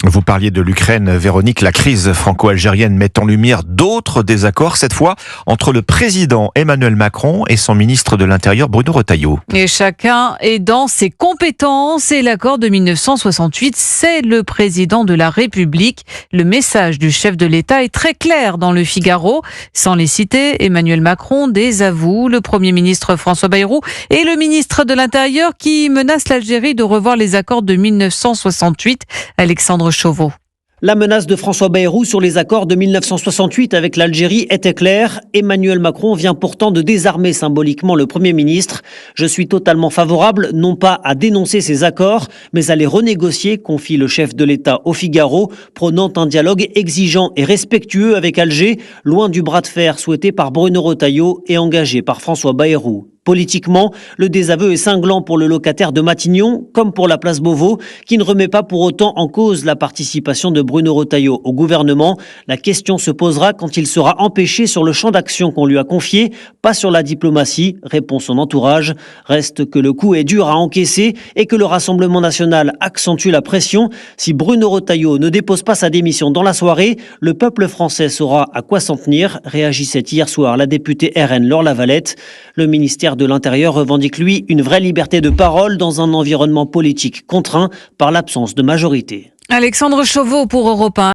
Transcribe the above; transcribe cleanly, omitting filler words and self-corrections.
Vous parliez de l'Ukraine, Véronique. La crise franco-algérienne met en lumière d'autres désaccords, cette fois entre le président Emmanuel Macron et son ministre de l'Intérieur Bruno Retailleau. Et chacun est dans ses compétences et l'accord de 1968, c'est le président de la République. Le message du chef de l'État est très clair dans le Figaro. Sans les citer, Emmanuel Macron désavoue le Premier ministre François Bayrou et le ministre de l'Intérieur qui menace l'Algérie de revoir les accords de 1968. Alexandre Chauveau. La menace de François Bayrou sur les accords de 1968 avec l'Algérie était claire. Emmanuel Macron vient pourtant de désarmer symboliquement le Premier ministre. Je suis totalement favorable, non pas à dénoncer ces accords, mais à les renégocier, confie le chef de l'État au Figaro, prônant un dialogue exigeant et respectueux avec Alger, loin du bras de fer souhaité par Bruno Retailleau et engagé par François Bayrou. Politiquement, le désaveu est cinglant pour le locataire de Matignon, comme pour la place Beauvau, qui ne remet pas pour autant en cause la participation de Bruno Retailleau au gouvernement. La question se posera quand il sera empêché sur le champ d'action qu'on lui a confié, pas sur la diplomatie, répond son entourage. Reste que le coup est dur à encaisser et que le Rassemblement national accentue la pression. Si Bruno Retailleau ne dépose pas sa démission dans la soirée, le peuple français saura à quoi s'en tenir, réagissait hier soir la députée RN Laure Lavalette. Le ministère de l'Intérieur revendique, lui, une vraie liberté de parole dans un environnement politique contraint par l'absence de majorité. Alexandre Chauveau pour Europe 1.